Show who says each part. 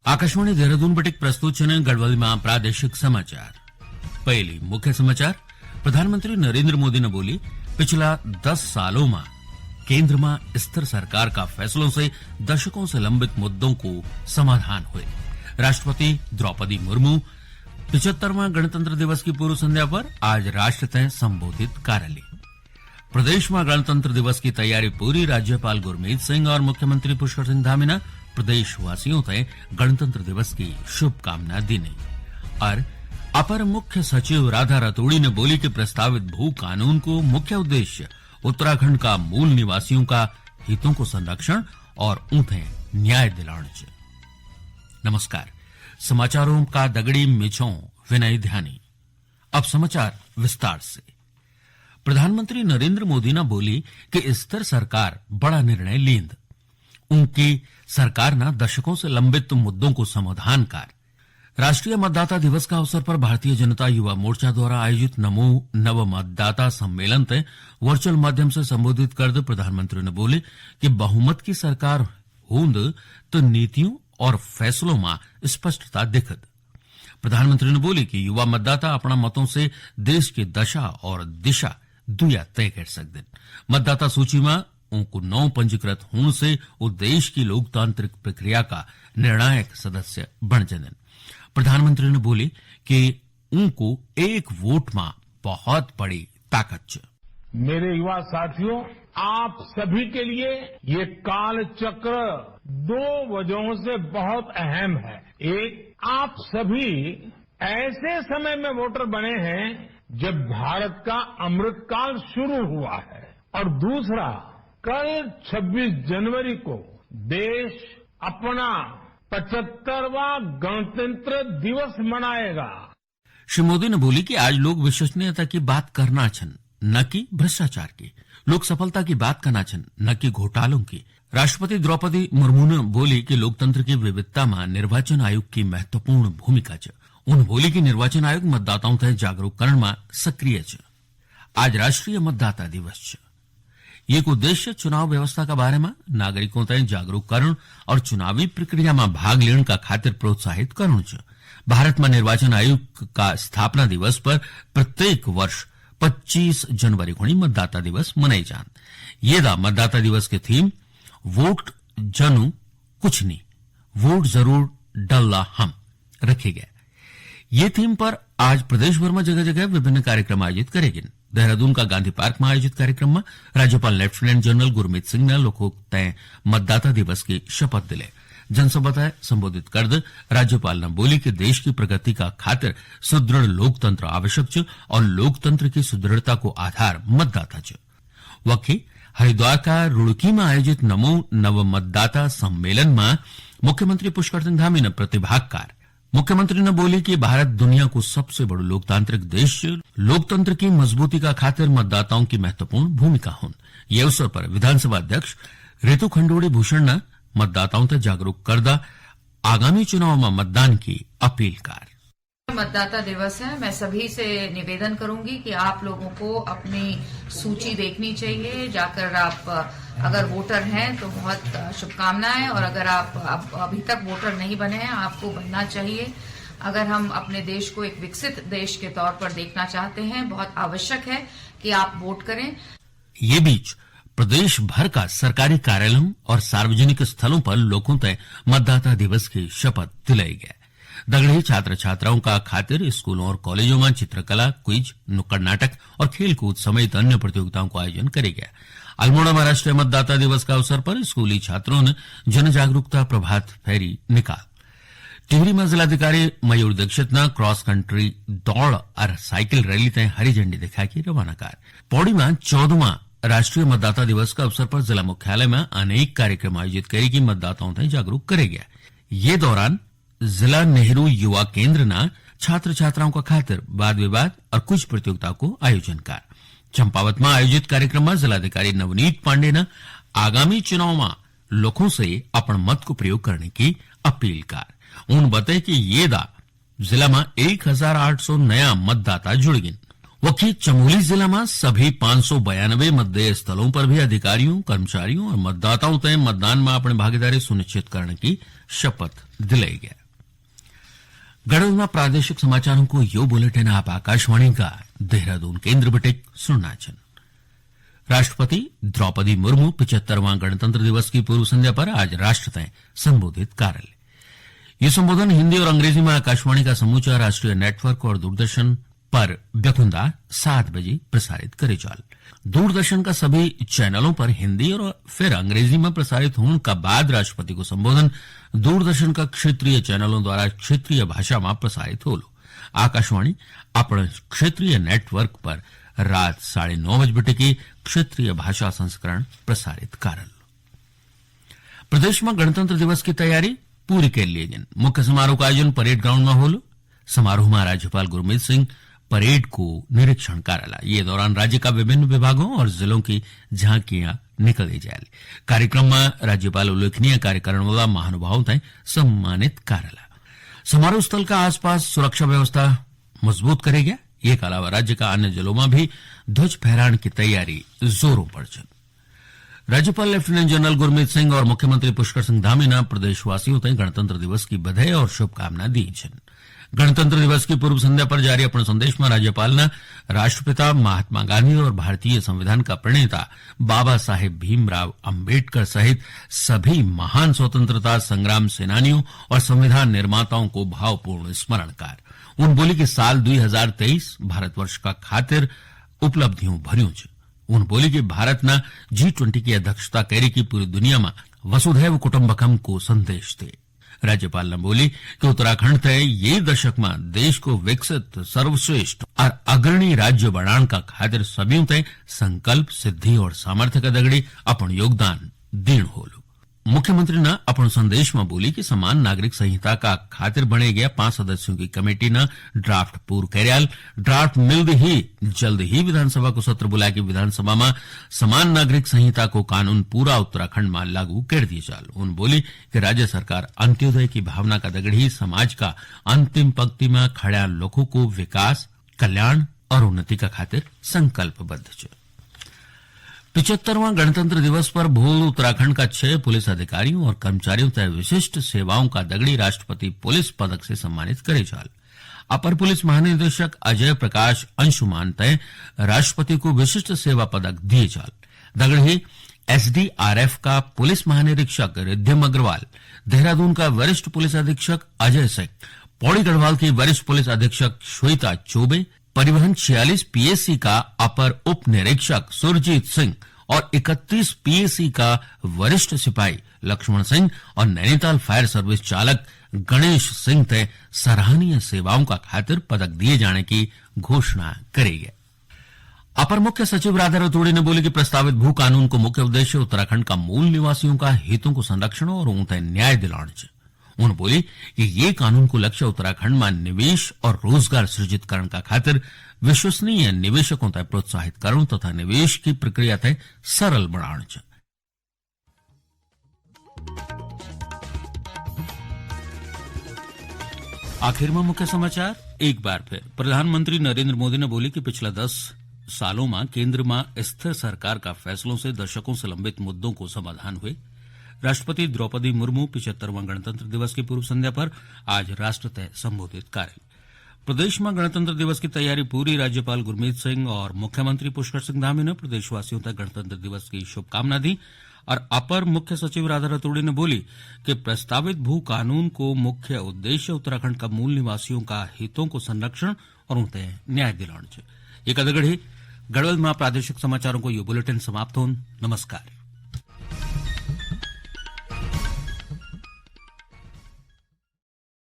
Speaker 1: Akashvani Dehradun batik प्रस्तुत છે ગઢવાલમાં પ્રાદેશિક સમાચાર। पहली मुख्य समाचार। प्रधानमंत्री नरेंद्र मोदी ने बोली, पिछला 10 सालों में केंद्र में स्थिर सरकार का फैसलों से दशकों से लंबित मुद्दों को समाधान हुए। राष्ट्रपति द्रौपदी मुर्मू 75वां गणतंत्र दिवस की पूर्व संध्या पर आज राष्ट्र तय संबोधित करेंगे। प्रदेश में गणतंत्र दिवस की तैयारी पूरी। राज्यपाल गुरमीत सिंह और मुख्यमंत्री पुष्कर सिंह धामी ने प्रदेशवासियों तय गणतंत्र दिवस की शुभकामना दी। और अपर मुख्य सचिव राधा रतूड़ी ने बोली कि प्रस्तावित भू कानून को मुख्य उद्देश्य उत्तराखंड का मूल निवासियों का हितों को संरक्षण और उन्हें न्याय दिलाना है। नमस्कार, समाचारों का दगड़ी मिछों विनय ध्यानी। अब समाचार विस्तार से। प्रधानमंत्री नरेंद्र मोदी ने बोली कि स्थिर सरकार बड़ा निर्णय लेंद। उनकी सरकार न दशकों से लंबित मुद्दों को समाधान कर। राष्ट्रीय मतदाता दिवस का अवसर पर भारतीय जनता युवा मोर्चा द्वारा आयोजित नमो नव मतदाता सम्मेलन तय वर्चुअल माध्यम से संबोधित कर प्रधानमंत्री ने बोले कि बहुमत की सरकार होंद तो नीतियों और फैसलों में स्पष्टता दिखद। प्रधानमंत्री ने बोले कि युवा मतदाता अपना मतों से देश की दशा और दिशा दुया तय कर सकते। मतदाता सूची में उनको नौ पंजीकृत होने से वो देश की लोकतांत्रिक प्रक्रिया का निर्णायक सदस्य बन जाते। प्रधानमंत्री ने बोले कि उनको एक वोट में बहुत बड़ी ताकत है।
Speaker 2: मेरे युवा साथियों, आप सभी के लिए ये काल चक्र 2 वजहों से बहुत अहम है। एक, आप सभी ऐसे समय में वोटर बने हैं जब भारत का अमृतकाल शुरू हुआ है, और दूसरा, कल 26 जनवरी को देश अपना 75वां गणतंत्र दिवस मनाएगा।
Speaker 1: श्री मोदी ने बोली कि आज लोग विश्वसनीयता की बात करना छन, न कि भ्रष्टाचार की। लोग सफलता की बात करना छन, न कि घोटालों की। राष्ट्रपति द्रौपदी मुर्मू ने बोली कि लोकतंत्र की विविधता में निर्वाचन आयोग की महत्वपूर्ण भूमिका है। उन्होंने बोली कि निर्वाचन आयोग मतदाताओं तक जागरूक करने में सक्रिय है। आज राष्ट्रीय मतदाता दिवस है। एक उद्देश्य चुनाव व्यवस्था का बारे में नागरिकों तक जागरूक करण और चुनावी प्रक्रिया में भाग लेने का खातिर प्रोत्साहित करण है। भारत में निर्वाचन आयोग का स्थापना दिवस पर प्रत्येक वर्ष 25 जनवरी को मतदाता दिवस मनाई जान। ये मतदाता दिवस के थीम वोट जनू कुछ नहीं, वोट जरूर डल्ला हम रखे गए। ये थीम पर आज प्रदेश भर में जगह जगह विभिन्न कार्यक्रम आयोजित करेंगे। देहरादून का गांधी पार्क में आयोजित कार्यक्रम में राज्यपाल लेफ्टिनेंट जनरल गुरमीत सिंह ने लोगों तय मतदाता दिवस की शपथ दिले। जनसभा तय संबोधित कर राज्यपाल ने बोली कि देश की प्रगति का खातिर सुदृढ़ लोकतंत्र आवश्यक है और लोकतंत्र की सुदृढ़ता को आधार मतदाता है। वही हरिद्वार का रुड़की में आयोजित नमो नव मतदाता सम्मेलन में मुख्यमंत्री पुष्कर सिंह धामी ने प्रतिभाग। मुख्यमंत्री ने बोली कि भारत दुनिया को सबसे बड़ा लोकतांत्रिक देश, लोकतंत्र की मजबूती का खातिर मतदाताओं की महत्वपूर्ण भूमिका हो। ये अवसर पर विधानसभा अध्यक्ष ऋतु खंडोड़ी भूषण ने मतदाताओं तक जागरूक करदा आगामी चुनाव में मतदान की अपील कर।
Speaker 3: मतदाता दिवस है, मैं सभी से निवेदन करूंगी कि आप लोगों को अपनी सूची देखनी चाहिए। जाकर आप अगर वोटर हैं तो बहुत शुभकामनाएं, और अगर आप अभी तक वोटर नहीं बने हैं, आपको बनना चाहिए। अगर हम अपने देश को एक विकसित देश के तौर पर देखना चाहते हैं, बहुत आवश्यक है कि आप वोट करें।
Speaker 1: ये बीच प्रदेश भर का सरकारी कार्यालयों और सार्वजनिक स्थलों पर लोगों तक मतदाता दिवस की शपथ दिलाई गई। दगड़ी छात्र छात्राओं का खातिर स्कूलों और कॉलेजों में चित्रकला, क्विज, नुक्कड़ नाटक और खेलकूद समेत अन्य प्रतियोगिताओं का आयोजन किया गया। अल्मोड़ा में राष्ट्रीय मतदाता दिवस का अवसर पर स्कूली छात्रों ने जन जागरूकता प्रभात फेरी निकाल। टिहरी में जिलाधिकारी मयूर दीक्षित ने क्रॉस कंट्री दौड़ और साइकिल रैली तय हरी झंडी दिखाकर रवाना कर। पौड़ी में 14वां राष्ट्रीय मतदाता दिवस का अवसर पर जिला मुख्यालय में अनेक कार्यक्रम आयोजित करेगी मतदाताओं तक जागरूक करेगा। ये दौरान जिला नेहरू युवा केंद्र ने छात्र छात्राओं का खातिर वाद विवाद और कुछ प्रतियोगिता को आयोजन कर। चंपावत में आयोजित कार्यक्रम में जिलाधिकारी नवनीत पांडे ने आगामी चुनाव में लोगों से अपन मत को प्रयोग करने की अपील कर। उन्होंने बताया कि ये जिला में 1800 नया मतदाता जुड़ गए। वहीं चमोली जिला में सभी 592 मतदेय स्थलों पर भी अधिकारियों, कर्मचारियों और मतदाताओं तय मतदान में अपनी भागीदारी सुनिश्चित करने की शपथ दिलाई गया। गढ़वाल में प्रादेशिक समाचारों को यो बुलेटिन आप आकाशवाणी का देहरादून केंद्र बटेक सुनना चन। राष्ट्रपति द्रौपदी मुर्मू 75वां गणतंत्र दिवस की पूर्व संध्या पर आज राष्ट्र तय संबोधित करेंगे। ये संबोधन हिंदी और अंग्रेजी में आकाशवाणी का समूचा राष्ट्रीय नेटवर्क और दूरदर्शन पर बेखुंदा 7 बजे प्रसारित करे जाल। दूरदर्शन का सभी चैनलों पर हिंदी और फिर अंग्रेजी में प्रसारित होने का बाद राष्ट्रपति को संबोधन दूरदर्शन का क्षेत्रीय चैनलों द्वारा क्षेत्रीय भाषा में प्रसारित होलो। आकाशवाणी अपने क्षेत्रीय नेटवर्क पर रात 9:30 बजे के क्षेत्रीय भाषा संस्करण प्रसारित करल। प्रदेश में गणतंत्र दिवस की तैयारी पूरी कर ली गई। मुख्य समारोह का आयोजन परेड ग्राउंड में होलो। समारोह में राज्यपाल गुरमीत सिंह परेड को निरीक्षण करेला। ये दौरान राज्य का विभिन्न विभागों और जिलों की झांकियां निकली जाएगी। कार्यक्रम में राज्यपाल उल्लेखनीय कार्य करने वाला महानुभावों तय सम्मानित करेला। समारोह स्थल का आसपास सुरक्षा व्यवस्था मजबूत करेगा। एक अलावा राज्य का अन्य जिलों में भी ध्वज फहराने की तैयारी जोरों पर चल। राज्यपाल लेफ्टिनेंट जनरल गुरमीत सिंह और मुख्यमंत्री पुष्कर सिंह धामी ने प्रदेशवासियों तक गणतंत्र दिवस की बधाई और शुभकामना दी है। गणतंत्र दिवस की पूर्व संध्या पर जारी अपने संदेश में राज्यपाल ने राष्ट्रपिता महात्मा गांधी और भारतीय संविधान का प्रणेता बाबा साहेब भीमराव अंबेडकर सहित सभी महान स्वतंत्रता संग्राम सेनानियों और संविधान निर्माताओं को भावपूर्ण स्मरण कर उन बोली कि साल 2023 भारतवर्ष का खातिर उपलब्धियों भर्यों छ। उन बोली कि भारत न G20 की अध्यक्षता करे की पूरी दुनिया में वसुधैव कुटुंबकम को संदेश थे। राज्यपाल ने बोली कि उत्तराखंड तय ये दशक में देश को विकसित सर्वश्रेष्ठ और अग्रणी राज्य बनाने का खातिर सभी तय संकल्प, सिद्धि और सामर्थ्य का दगड़ी अपन योगदान देण होलो। मुख्यमंत्री ने अपन संदेश में बोली कि समान नागरिक संहिता का खातिर बने गया 5 सदस्यों की कमेटी ने ड्राफ्ट पूर्व करयाल। ड्राफ्ट मिल ही जल्द ही विधानसभा को सत्र बुला के विधानसभा में समान नागरिक संहिता को कानून पूरा उत्तराखंड में लागू कर दिए जाल। उन बोली कि राज्य सरकार अंत्योदय की भावना का दगड़ी समाज का अंतिम पंक्ति में खड़ा लोगों को विकास, कल्याण और उन्नति का खातिर संकल्पबद्ध है। 75वां गणतंत्र दिवस पर भूल उत्तराखंड का 6 पुलिस अधिकारियों और कर्मचारियों तय विशिष्ट सेवाओं का दगड़ी राष्ट्रपति पुलिस पदक से सम्मानित करे जाल। अपर पुलिस महानिदेशक अजय प्रकाश अंशुमान तय राष्ट्रपति को विशिष्ट सेवा पदक दिए जाल। दगड़ी SDRF का पुलिस महानिरीक्षक रिद्धिम अग्रवाल, देहरादून का वरिष्ठ पुलिस अधीक्षक अजय सिंह, पौड़ी गढ़वाल की वरिष्ठ पुलिस अधीक्षक श्वेता चौबे, परिवहन 46 PSC का अपर उप निरीक्षक सुरजीत सिंह और 31 PSC का वरिष्ठ सिपाही लक्ष्मण सिंह और नैनीताल फायर सर्विस चालक गणेश सिंह तय सराहनीय सेवाओं का खातिर पदक दिए जाने की घोषणा करी है। अपर मुख्य सचिव राधा रतूड़ी ने बोली कि प्रस्तावित भू कानून को मुख्य उद्देश्य उत्तराखंड का मूल निवासियों का हितों को संरक्षण और उन्हें न्याय दिलाना। उन्होंने बोली कि ये कानून को लक्ष्य उत्तराखंड में निवेश और रोजगार सृजित करने का खातिर विश्वसनीय निवेशकों तक प्रोत्साहित करने तथा निवेश की प्रक्रिया तय सरल बनाना। आखिर में मुख्य समाचार एक बार फिर। प्रधानमंत्री नरेंद्र मोदी ने बोली कि पिछले 10 सालों में केंद्र में स्थिर सरकार का फैसलों से दशकों से लंबित मुद्दों को समाधान हुए। राष्ट्रपति द्रौपदी मुर्मू 75वां गणतंत्र दिवस की पूर्व संध्या पर आज राष्ट्र तय संबोधित करेंगे। प्रदेश में गणतंत्र दिवस की तैयारी पूरी। राज्यपाल गुरमीत सिंह और मुख्यमंत्री पुष्कर सिंह धामी ने प्रदेशवासियों तक गणतंत्र दिवस की शुभकामना दी और अपर मुख्य सचिव राधा रतूड़ी ने बोली कि प्रस्तावित भू कानून को मुख्य उद्देश्य उत्तराखंड का मूल निवासियों का हितों को संरक्षण और उन्हें न्याय दिलाना। एक अदगढ़ी गढ़वाल में प्रादेशिक समाचारों को ये बुलेटिन समाप्त हो। नमस्कार।